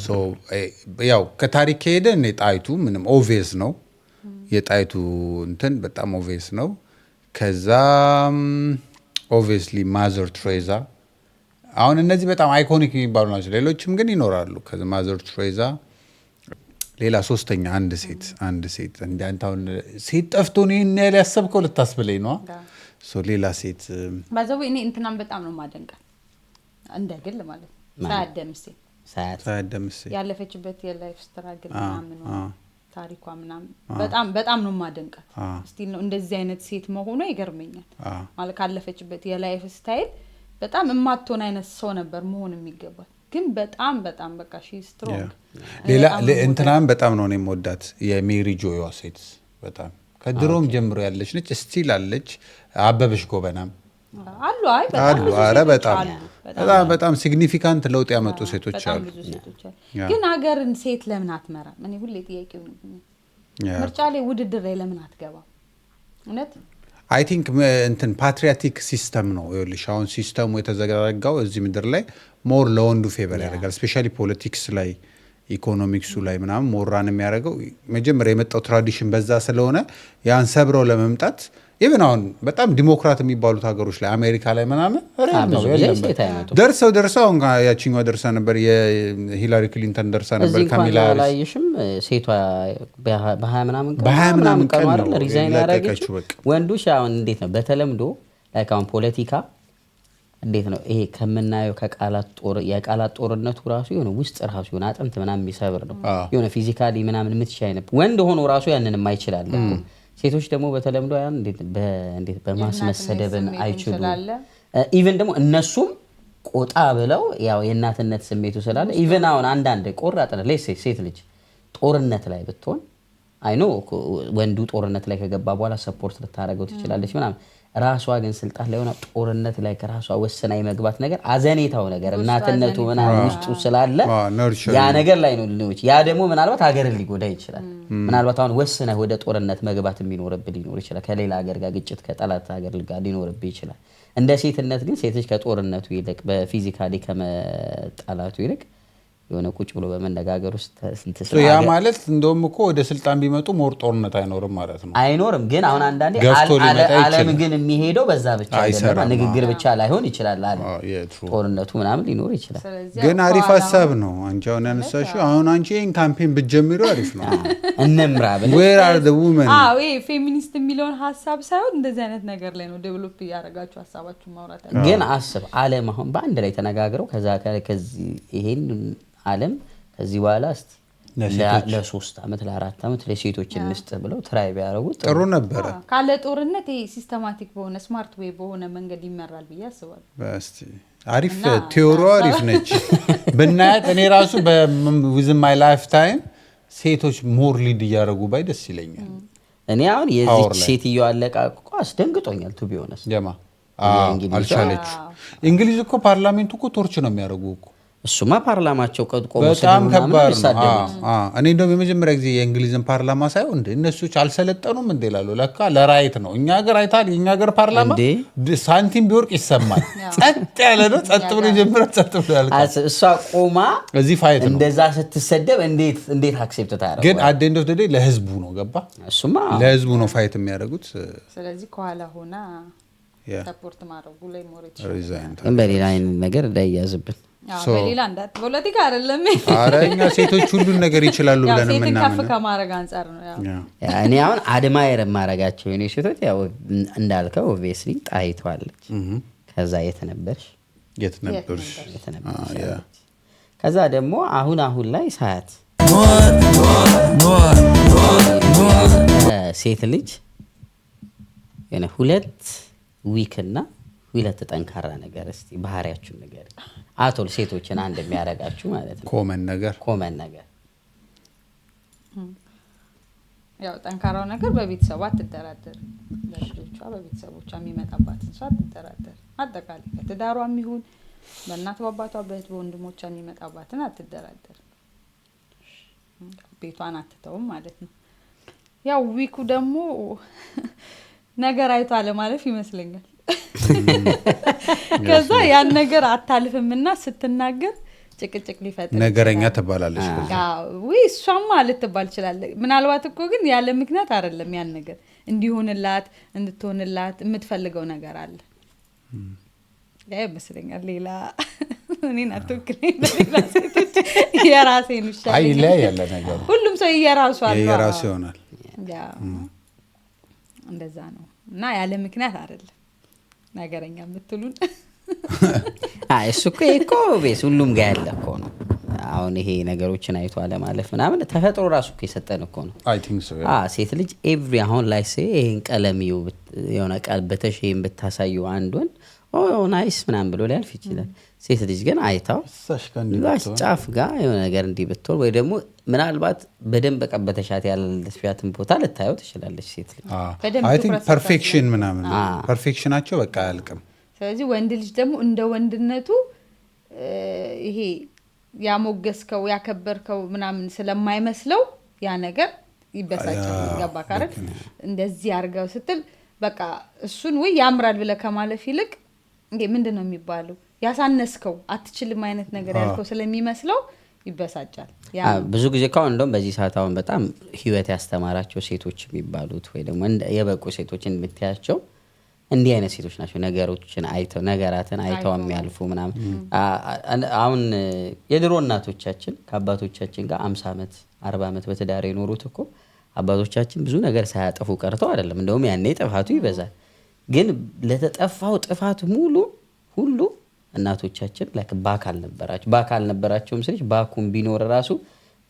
ሶ ያው ከታሪክ ከሄደ እኔ ጣይቱ ምንም ኦቪየስ ነው የጣይቱ እንትን በጣም ኦቪየስ ነው ከዛ ኦቪየስሊ ማዘር ትሬዛ አሁን እነዚህ በጣም አይኮኒክ የሚባሉ ናቸው ሌሎችም ግን ይኖራሉ ከዛ ማዘር ትሬዛ ሌላ ሶስተኛ አንድ ሴት እንዳንታውን ሴት ጠፍቶ ነው ያለ ያሰብከው ልታስብለኝ ነው ሶ ሌላ ሴት
ባዘው እኔ እንትናም በጣም ነው ማደንቃት እንደግል ማለት
ሳያደምስ
ያለፈችበት የላይፍ ስትራግል ምናምን ታሪኳ ምናምን በጣም ነው ማደንቃት ስቲል ነው እንደዚህ አይነት ሴት መሆኗ ይገርመኛል ማለት ካለፈችበት የላይፍ ስታይል በጣም እማትሆን አይነት ሰው ነበር መሆን የሚገባው ግን በጣም በቃ ሺ ስትሮንግ
ሌላ እንትናም በጣም ነው የምወዳት የሜሪ ጆይዋ ሴት በጣም ከድሮም ጀምሮ ያለች ነች ስቲል አለች አበበሽ ጎበናም
አሉ
አረ በጣም ሲግኒፊካንት ለውጥ ያመጡ ሴቶች አሉ
ግን ሀገርን ሴት ለምን አትመራም እኔ ሁሌ ጥያቄው ነው ምርጫ ላይ ውድድር ላይ ለምን አትገባም እውነት
አይ ቲንክ እንትን ፓትሪያቲክ ሲስተም ነው ይኸውልሽ አሁን ሲስተሙ የተዘረጋው እዚህ ምድር ላይ ሞር ለወንዱ ፌቨር ያደርጋል ስፔሻሊ ፖለቲክስ ላይ ኢኮኖሚክሱ ላይ ምናምን ሞራን የሚያደርገው መጀመሪያ የመጣው ትራዲሽን በዛ ስለሆነ ያን ሰብረው ለመምጣት ኢቭን አሁን በጣም ዲሞክራት የሚባሉት ሀገሮች ላይ አሜሪካ ላይ ምናምን ደርሰው አሁን ያቺኛዋ ደርሳ ነበር የሂላሪ ክሊንተን ደርሳ ነበር
ካሚላ ሃሪስም ሴቷ በ20 ምናምን ቀን ነው ሪዛይን ያደረገችው ወንዶች አሁን እንዴት ነው በተለምዶ ላይክ አሁን ፖለቲካ እንዴት ነው ይሄ ከምናየው የቃላት ጦርነቱ ራሱ የሆነ ውስጥ ራሱ የሆነ አጥንት ምናምን የሚሰብር ነው የሆነ ፊዚካሊ ምናምን የምትሻይ ነበር ወንድ ሆኖ ራሱ ያንን የማይችላል ሴቶች ደግሞ በተለምዶ ያን እንዴት በማስመሰደብን አይችሉም ኢቭን ደግሞ እነሱም ቆጣ ብለው ያው የእናትነት ስሜቱ ስላለ ኢቭን አሁን አንዳንድ ቆራጥነ ሴት ልጅ ጦርነት ላይ ብትሆን አይኖ ወንዱ ጦርነት ላይ ከገባ በኋላ ሰፖርት ልታረገው ትችላለች ምናምን ራሷ ግን ስልጣን ላይ ሆና ጦርነት ላይ ከራሷ ወሰና የመግባት ነገር አዘኔታው ነገር እናትነቱ ምናምን ውስጡ ስላለ ያ ነገር ላይ ነው ልጅ ያ ደግሞ ምናልባት ሀገርን ሊጎዳ ይችላል ምናልባት አሁን ወሰና ወደ ጦርነት መግባት ሊኖር ይችላል ከሌላ ሀገር ጋር ግጭት ከጠላት ሀገር ጋር ሊኖር ይችላል እንደ ሴትነት ግን ሴቶች ከጦርነቱ ይልቅ በፊዚካሊ ከመጣላቱ ይልቅ የሆነ ቁጭ ብሎ በመነጋገር ውስጥ
ያ ማለት እንደውም እኮ ወደ ስልጣን ቢመጡ ሞር ጦርነት አይኖርም ማለት ነው
አይኖርም ግን አሁን አንዳንዴ ዓለም ግን የሚሄደው በዛ ብቻ አይደለም ንግግር ብቻ ላይሆን ይችላል አለ ጦርነቱ ምናምን ሊኖር ይችላል
ግን አሪፍ ሐሳብ ነው አንቺ አሁን ያነሳሽው አሁን አንቺ ይሄን ካምፔን ብትጀምሪው አሪፍ ነው
እንምራ ብለ
where are the women
ይሄ ፌሚኒስት የሚለውን ሐሳብ ሳይሆን እንደዚህ አይነት ነገር ላይ ነው ዴቨሎፕ ያደርጋችሁ ሐሳባችሁን ማውራት
ግን አስብ ዓለም አሁን በአንድ ላይ ተነጋግረው ከዚህ ይሄን ዓለም ከዚህ በኋላ እስቲ ለ3 አመት ለ4 አመት ለሴቶች እንስጥ ብለው ትራይ ቢያረጉት
ጥሩ ነበር
ካለ ጦርነት ይሄ ሲስተማቲክ በሆነ ስማርት ዌይ በሆነ መንገድ ይመራል ብዬ አስባለሁ
በስቲ አሪፍ ቲዮሪ አሪፍ ነች በእናት እኔ ራሱ within my lifetime ሴቶች ሞር ሊድ ያደርጉ ባይ ደስ ይለኛል
እኔ አሁን የዚህ ሴትዮ አለቃቋ አስደንግጦኛል ቱ ቢሆነስ
ጀማ አልቻለች እንግሊዝ እኮ ፓርላሜንቱ እኮ ቶርች ነው የሚያደርጉ እኮ
እሱማ ፓርላማቸው ቆሞ
በጣም ከባድ ነው እኔ እንደውም የመጀመሪያ ጊዜ የእንግሊዝን ፓርላማ ሳይሆን እነሱች አልሰለጠኑም እንደ ይላሉ ለካ ለራይት ነው እኛ ሀገር አይታል የኛ ሀገር ፓርላማ ሳንቲም ቢወርቅ ይሰማል ጸጥ ያለ ነው ጸጥ ብሎ ጀምረው ጸጥ ብሎ ያልቃል
እሷ ቆማ
እዚህ ፋይት ነው
እንደዛ ስትሰደብ እንዴት አክሴፕት ታደርጋለህ
ግን አት ኤንድ ኦፍ ዘ ዴይ ለህዝቡ ነው ገባ
እሱማ
ለህዝቡ ነው ፋይት የሚያደርጉት
ስለዚህ ከኋላ ሆና ሰፖርት ማድረጉ ላይ ሞሬት
በሌላ አይነት ነገር እንዳይያዝብን
በሌላ እንዳት ፖለቲካ አይደለም
አረኛ ሴቶች ሁሉን ነገር ይችላሉ ብለን
ሴትን ከፍ ከማድረግ አንፃር ነው
እኔ አሁን አድማየር ማረጋቸው የኔ ሴቶች ያው እንዳልከው ኦብቪየስሊ ጣይቷለች ከዛ የት ነበርሽ ከዛ ደግሞ አሁን ላይ ሳያት ሴት ልጅ የሆነ 2 ዊክና 2 ጠንካራ ነገር እስቲ ባህሪያችሁን ነገር አቶል ሴቶችን አንድ የሚያረጋችሁ ማለት ነው
ኮመን ነገር
ያው ጠንካራው ነገር በቤተሰቧ አትደራደር ለልጆቿ በቤተሰቦቿ የሚመጣባትን ሰው አትደራደር አጠቃላይ ከትዳሯም ይሁን በእናት በአባቷ በእህት በወንድሞቿ የሚመጣባትን አትደራደር ቤቷን አትተውም ማለት ነው ያው ዊኩ ደግሞ ነገር አይቶ አለ ማለፍ ይመስለኛል ከዛ ያን ነገር አታልፍምና ስትናገር ጭቅጭቅ ሊፈጥር
ነገረኛ ተባላለች
ወይ እሷማ ልትባል ይችላል ምናልባት እኮ ግን ያለ ምክንያት አይደለም ያን ነገር እንዲሆንላት እንድትሆንላት የምትፈልገው ነገር አለ ያይ መስለኛል ሌላ እኔና ተወክለኝ ሌላ ሴቶች የራሴን ውሻ
አይ ላይ ያለ ነገር
ሁሉም ሰው የራሱ
ይሆናል
ያ እንደዛ ነው እና ያለ ምክንያት አይደለም ነገረኛ የምትሉን
እሱ እኮ ቤስ ሁሉም ጋር ያለ እኮ ነው አሁን ይሄ ነገሮችን አይቶ አለ ማለፍ ምናምን ተፈጥሮ ራሱ እኮ የሰጠን እኮ ነው
አይ ቲንክ ሶ
ሴት ልጅ ኤቭሪ አሁን ላይ ይሄን ቀለሚው የሆነ ቃል በተሽም ብታሳየው አንድ ወንድ ናይስ ምናምን ብሎ ሊያልፍ ይችላል ሴት ልጅ ግን አይታው ጫፍ ጋር የሆነ ነገር እንዲህ ብትሆን ወይ ደግሞ ምናልባት በደንብ ቀበተሻት ያለሽያትን ቦታ ልታየው ትችላለች ሴት ልጅ
አይ ቲንክ ፐርፌክሽን ምናምን ፐርፌክሽናቸው በቃ አያልቅም
ስለዚህ ወንድ ልጅ ደግሞ እንደ ወንድነቱ ይሄ ያሞገስከው ያከበርከው ምናምን ስለማይመስለው ያ ነገር ይበሳጫል ይገባ ካረክ እንደዚህ አርጋው ስትል በቃ እሱን ወይ ያምራል ብለህ ከማለፍ ይልቅ እንዴ ምንድነው የሚባለው ያሳነስከው አትችልም አይነት ነገር ያልከው ስለሚመስለው ይበሳጫል።
ብዙ ጊዜ እንደውም በዚህ ሰዓት አሁን በጣም ህይወት ያስተማራቸው ሴቶች የሚባሉት ወይ ደግሞ የበቁ ሴቶችን የምትያቸው እንዲህ አይነት ሴቶች ናቸው። ነገራትን አይተው የሚያልፉ ምናምን። አሁን የድሮ እናቶቻችን ከአባቶቻችን ጋር 50 ዓመት 40 ዓመት በትዳር የኖሩት እኮ አባቶቻችን ብዙ ነገር ሳያጠፉ ቀርተው አይደለም። እንደውም ያኔ ጥፋቱ ይበዛል። ግን ለተጠፋው ጥፋት ሁሉ እናቶቻችን ባካል ነበራቸውም ስለዚህ ባኩም ቢኖር ራሱ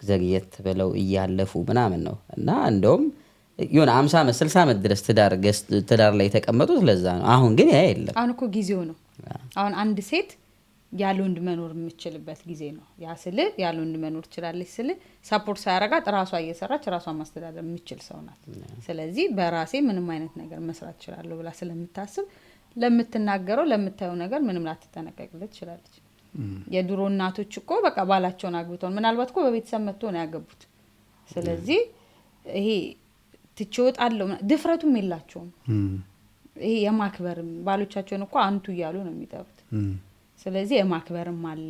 ዘግየት ብለው እያለፉ ምናምን ነው። እና እንደውም የሆነ 50 ዓመት 60 ዓመት ድረስ ትዳር ላይ የተቀመጡት ለዛ ነው። አሁን ግን ያ የለም።
አሁን እኮ ጊዜው ነው። አሁን አንድ ሴት ያለ ወንድ መኖር የምትችልበት ጊዜ ነው። ያ ስል ያለ ወንድ መኖር ትችላለች ስል ሰፖርት ሳያረጋት ራሷ እየሰራች ራሷን ማስተዳደር የምትችል ሰው ናት። ስለዚህ በራሴ ምንም አይነት ነገር መስራት እችላለሁ ብላ ስለምታስብ ለምትናገረው ለምታየው ነገር ምንም ላትጠነቀቅለት ትችላለች። የድሮ እናቶች እኮ በቃ ባላቸውን አግብተው ምናልባት እኮ በቤተሰብ መጥቶ ነው ያገቡት። ስለዚህ ይሄ ትችወጣለሁ ድፍረቱም የላቸውም። ይሄ የማክበርም ባሎቻቸውን እኮ አንቱ እያሉ ነው የሚጠሩት። ስለዚህ የማክበርም አለ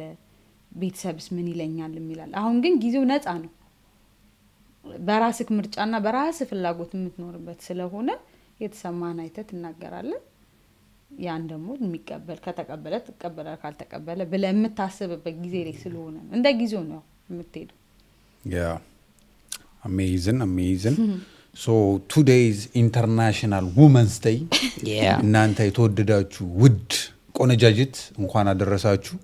ቤተሰብስ ምን ይለኛል የሚላል። አሁን ግን ጊዜው ነፃ ነው። በራስህ ምርጫና በራስህ ፍላጎት የምትኖርበት ስለሆነ የተሰማህን አይተህ ትናገራለህ። ያን ደግሞ የሚቀበል ከተቀበለ ተቀበለ ካልተቀበለ ብለህ የምታስብበት ጊዜ ላይ ስለሆነ እንደ ጊዜው ነው የምትሄደው።
amazing so today's international women's day እናንተ የተወደዳችሁ ውድ ቆነጃጅት እንኳን አደረሳችሁ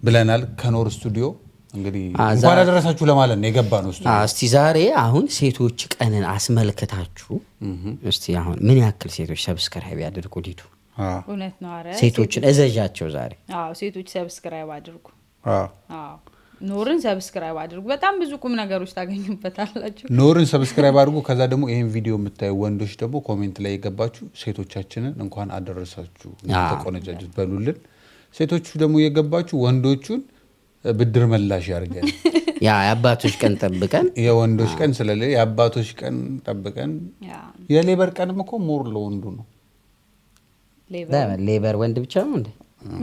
ብለናል ከኖር ስቱዲዮ። እንግዲህ እንኳን አደረሳችሁ ለማለት ነው የገባ ነው ስቱዲዮ።
እስቲ ዛሬ አሁን ሴቶች ቀንን አስመልክታችሁ እስቲ አሁን ምን ያክል ሴቶች ሰብስክራይብ ያድርጉ ሊዱ?
እውነት ነው። አረ
ሴቶችን እዘዣቸው ዛሬ።
ሴቶች ሰብስክራይብ አድርጉ። ኖርን ሰብስክራይብ አድርጉ። በጣም ብዙ ቁም ነገሮች ታገኙበታላችሁ።
ኖርን ሰብስክራይብ አድርጉ። ከዛ ደግሞ ይሄን ቪዲዮ የምታዩ ወንዶች ደግሞ ኮሜንት ላይ የገባችሁ ሴቶቻችንን እንኳን አደረሳችሁ ተቆነጃጁት በሉልን። ሴቶቹ ደግሞ የገባችሁ ወንዶቹን ብድር መላሽ ያርገን።
የአባቶች ቀን ጠብቀን
የወንዶች ቀን ስለሌለ የአባቶች ቀን ጠብቀን የሌበር ቀንም እኮ ሞር ለወንዱ ነው።
ሌበር ወንድ ብቻ ነው እንዴ?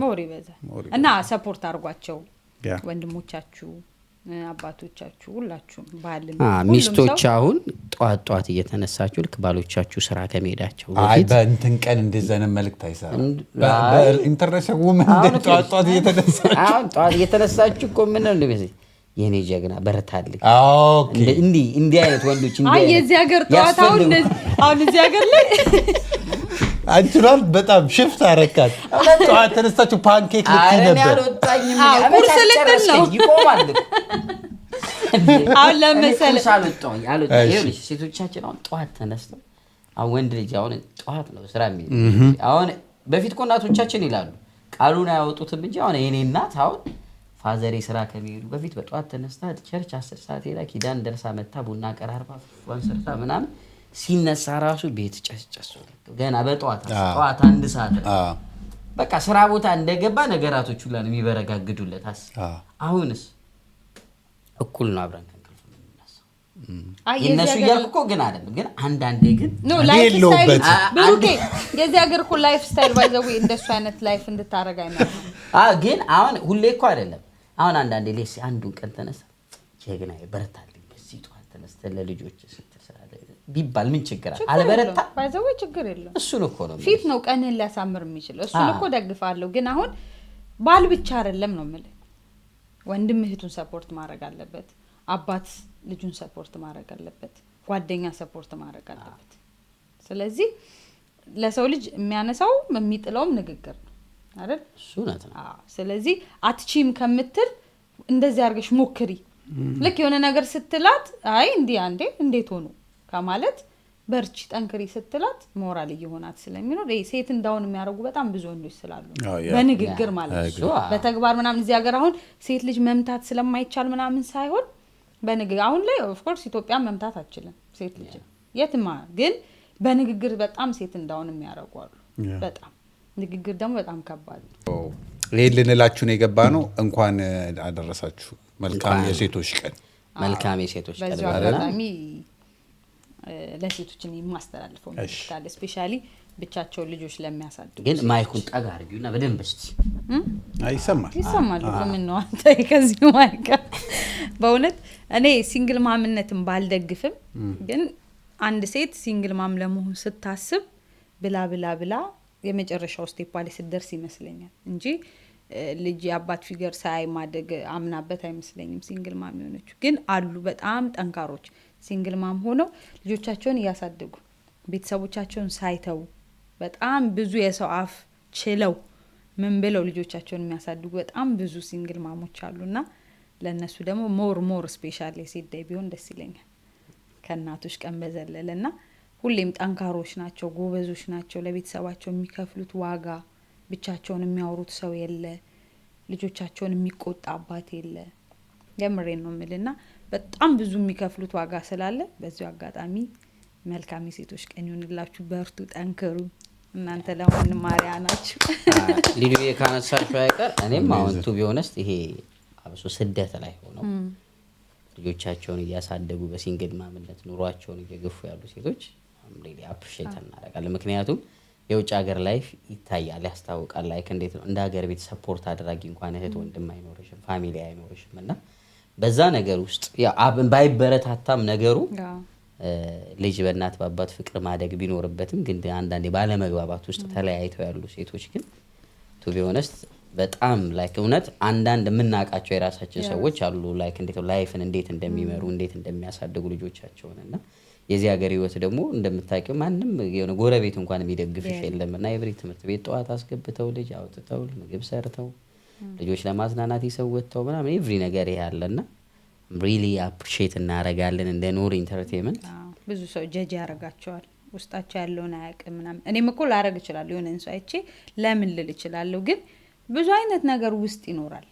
ሞር ይበዛል። እና ሰፖርት አድርጓቸው ወንድሞቻችሁ አባቶቻችሁ ሁላችሁም ባልን
ሚስቶች አሁን ጧት እየተነሳችሁ ልክ ባሎቻችሁ ስራ ከመሄዳቸው በፊት
በእንትን ቀን እንደዘነ መልክት አይሰራም። በኢንተርኔሽናል ውመን ጧት
እየተነሳችሁ እኮ ምን ነው እንደዚህ የኔ ጀግና በረታልኝ።
ኦኬ
እንዲህ አይነት ወንዶች
የዚህ ሀገር ጧት አሁን እዚህ ሀገር ላይ
አንቺላል በጣም ሽፍት አረካት። ጧት ተነስታችሁ ፓንኬክ ልትይ ነበር።
ቁርስ ልትል ነው
ይቆማል።
አሁን ለምሳሌ
ይኸውልሽ ሴቶቻችን አሁን ጧት ተነስተው አሁን ወንድ ልጅ አሁን ጧት ነው ስራ የሚሄድ። አሁን በፊት እኮ እናቶቻችን ይላሉ ቃሉን አያወጡትም እንጂ አሁን የኔ እናት አሁን ፋዘሬ ስራ ከሚሄዱ በፊት በጧት ተነስታ ቸርች 10 ሰዓት ሄዳ ኪዳን ደርሳ መታ ቡና ቀራርባ ፏን ሰርታ ምናምን ሲነሳ ራሱ ቤት ጨስጨስ ገና በጧት 1 ሰዓት በቃ ስራ ቦታ እንደገባ ነገራቶች ሁሉ ነው የሚበረጋግዱለት። አሁንስ እኩል ነው አብረን ከንከፍ የምንነሳው። የነሱ ያልኩ ግን አይደለም ግን አንዳንዴ ግን
ነው ላይፍ ስታይል ብሩኬ የዚህ ሀገር እኮ ላይፍ ስታይል ባይዘው እንደሱ አይነት ላይፍ እንድታረጋ አይመጣም።
ግን አሁን ሁሌ እኮ አይደለም። አሁን አንዳንዴ ለሲ አንዱን ቀን ተነሳ ጀግና በረታልኝ በዚህ ጧት ተነስተ ለልጆች ስትሰራ ቢባል ምን ችግር አለ? አልበረታ
ባይዘው ችግር የለም።
እሱን እኮ ነው
ፊት ነው ቀንን ሊያሳምር የሚችል እሱን እኮ ደግፋለሁ። ግን አሁን ባል ብቻ አይደለም ነው ማለት ወንድም እህቱን ሰፖርት ማድረግ አለበት። አባት ልጁን ሰፖርት ማድረግ አለበት። ጓደኛ ሰፖርት ማድረግ አለበት። ስለዚህ ለሰው ልጅ የሚያነሳው የሚጥለውም ንግግር ነው አይደል?
እሱ ነው።
ስለዚህ አትቺም ከምትል እንደዚህ አድርገሽ ሞክሪ። ልክ የሆነ ነገር ስትላት አይ እንዴት ሆኖ ከማለት በርቺ ጠንክሪ ስትላት ሞራል እየሆናት ስለሚኖር ሴት እንዳውን የሚያደርጉ በጣም ብዙ ወንዶች ስላሉ በንግግር ማለት ነው። በተግባር ምናምን እዚህ ሀገር አሁን ሴት ልጅ መምታት ስለማይቻል ምናምን ሳይሆን በንግግር አሁን ላይ ኦፍ ኮርስ ኢትዮጵያ መምታት አትችልም ሴት ልጅ የትማ ግን በንግግር በጣም ሴት እንዳውን የሚያደርጉ አሉ። በጣም ንግግር ደግሞ በጣም ከባድ ነው።
ይሄን ልንላችሁ ነው የገባ ነው። እንኳን አደረሳችሁ። መልካም የሴቶች ቀን።
መልካም የሴቶች ቀን
በዛው አጋጣሚ ለሴቶችን የማስተላልፈው መልእክት አለ ስፔሻሊ ብቻቸውን ልጆች ለሚያሳድጉ
ግን ማይኩን ጠጋ አድርጊውና በደንብ እስቲ
ይሰማል
ምን ነው አንተ ከዚህ ማይካ በእውነት እኔ ሲንግል ማምነትን ባልደግፍም ግን አንድ ሴት ሲንግል ማም ለመሆን ስታስብ ብላ የመጨረሻው ስቴፕ ላይ ስትደርስ ይመስለኛል እንጂ ልጅ አባት ፊገር ሳይ ማደግ አምናበት አይመስለኝም ሲንግል ማም የሆነችው ግን አሉ በጣም ጠንካሮች ሲንግል ማም ሆነው ልጆቻቸውን ያሳድጉ ቤተሰቦቻቸውን ሳይተው በጣም ብዙ የሰው አፍ ችለው ምን ብለው ልጆቻቸውን የሚያሳድጉ በጣም ብዙ ሲንግል ማሞች አሉና ለነሱ ደግሞ ሞር ስፔሻሊ ሴት ቢሆን ደስ ይለኛል ከናቶች ቀን በዘለለና ሁሌም ጠንካሮች ናቸው ጎበዞች ናቸው ለቤተሰባቸው የሚከፍሉት ዋጋ ብቻቸውን የሚያወሩት ሰው የለ ልጆቻቸውን የሚቆጣ አባት የለ የምሬን ነው ምልና በጣም ብዙ የሚከፍሉት ዋጋ ስላለ በዚሁ አጋጣሚ መልካም ሴቶች ቀን ይሁንላችሁ በርቱ ጠንክሩ እናንተ ለማንም ማሪያ ናችሁ
ሊዱ የካነሳችሁ አይቀር እኔም አሁን ቱ ቢሆንስ ይሄ አብሶ ስደት ላይ ሆነው ልጆቻቸውን እያሳደጉ በሲንግል ማምነት ኑሯቸውን እየገፉ ያሉ ሴቶች ሪሊ አፕሪሺየት እናደርጋለን ምክንያቱም የውጭ ሀገር ላይፍ ይታያል ያስታውቃል ላይክ እንዴት ነው እንደ ሀገር ቤት ሰፖርት አድራጊ እንኳን እህት ወንድም አይኖርሽም ፋሚሊ አይኖርሽም እና በዛ ነገር ውስጥ ያ ባይበረታታም ነገሩ ልጅ በእናት በአባት ፍቅር ማደግ ቢኖርበትም ግን አንዳንዴ ባለመግባባት ውስጥ ተለያይተው ያሉ ሴቶች ግን ቱ ቢ ሆነስት በጣም ላይክ እውነት አንዳንድ የምናውቃቸው የራሳችን ሰዎች አሉ ላይክ እንዴት ነው ላይፍን እንዴት እንደሚመሩ እንዴት እንደሚያሳድጉ ልጆቻቸውን እና የዚህ ሀገር ህይወት ደግሞ እንደምታውቂው ማንም የሆነ ጎረቤት እንኳን የሚደግፍሽ የለምና ኤቭሪ ትምህርት ቤት ጠዋት አስገብተው ልጅ አውጥተው ምግብ ሰርተው ልጆች ለማዝናናት ይሰውተው ምናምን ኤቭሪ ነገር ያለና ሪሊ አፕሪሺየት እናደርጋለን እንደ ኖር ኢንተርቴይንመንት
ብዙ ሰው ጀጅ ያረጋቸዋል ውስጣቸው ያለውን አያውቅም ምናምን እኔም እኮ ላረግ እችላለሁ የሆነን ሰው አይቼ ለምን ልል እችላለሁ ግን ብዙ አይነት ነገር ውስጥ ይኖራል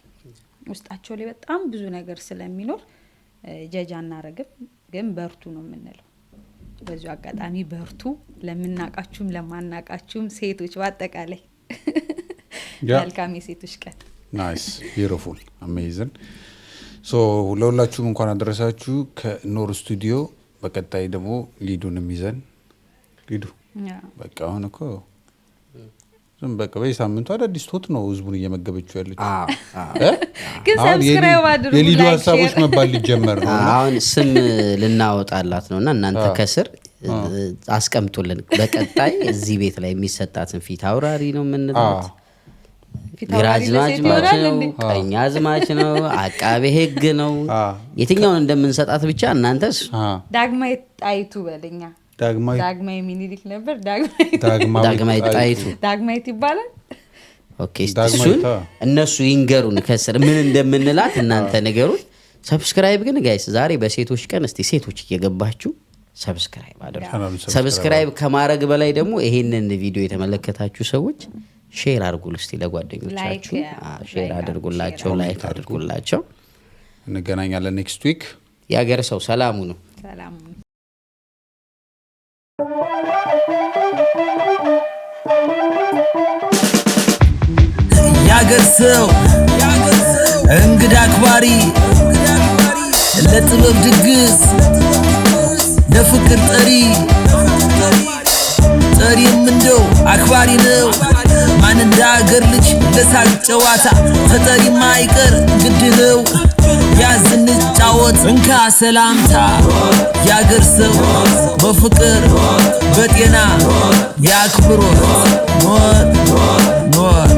ውስጣቸው ላይ በጣም ብዙ ነገር ስለሚኖር ጀጅ አናረግም ግን በርቱ ነው የምንለው በዚሁ አጋጣሚ በርቱ ለምናቃችሁም ለማናቃችሁም ሴቶች በአጠቃላይ መልካም የሴቶች ቀን
ናይስ ቢዩቲፉል አሜዚንግ ሶ ለሁላችሁም እንኳን አደረሳችሁ ከኖር ስቱዲዮ በቀጣይ ደግሞ ሊዱንም ይዘን ሊዱ በቃ አሁን እኮ በቃ በየሳምንቱ አዳዲስ ቶት ነው ህዝቡን እየመገበችው ያለችው
ግን ሰብስክራይብ አድርጉ
የሊዱ ሀሳቦች መባል ሊጀመር ነው
አሁን ስም ልናወጣላት ነውና እናንተ ከስር አስቀምጡልን በቀጣይ እዚህ ቤት ላይ የሚሰጣትን ፊት አውራሪ ነው የምንላት ግራዝማች ነው ቀኛዝማች ነው አቃቤ ህግ ነው የትኛውን እንደምንሰጣት ብቻ እናንተስ
ዳግማዊት ጣይቱ በለኛ ዳግማዊ ሚኒሊክ ነበር
ዳግማዊት ጣይቱ
ዳግማዊት ይባላል
ኦኬ እሱን እነሱ ይንገሩን ከስር ምን እንደምንላት እናንተ ነገሩን ሰብስክራይብ ግን ጋይስ ዛሬ በሴቶች ቀን እስቲ ሴቶች እየገባችሁ ሰብስክራይብ አድርጉ ሰብስክራይብ ከማድረግ በላይ ደግሞ ይሄንን ቪዲዮ የተመለከታችሁ ሰዎች ሼር አድርጉልኝ እስቲ ለጓደኞቻችሁ ሼር አድርጉላቸው ላይክ አድርጉላቸው
እንገናኛለን ኔክስት ዊክ
ያገር ሰው ሰላሙ ነው
ያገር ሰው እንግዳ አክባሪ ለጥበብ ድግስ ለፍቅር ጠሪም እንደው አክባሪ ነው ማን እንደ አገር ልጅ ለሳቅ ጨዋታ ተጠሪ ማይቀር ግድ ነው ያዝን ጫወት እንካ ሰላምታ ያገር ሰው በፍቅር በጤና ያክብሮት ኖር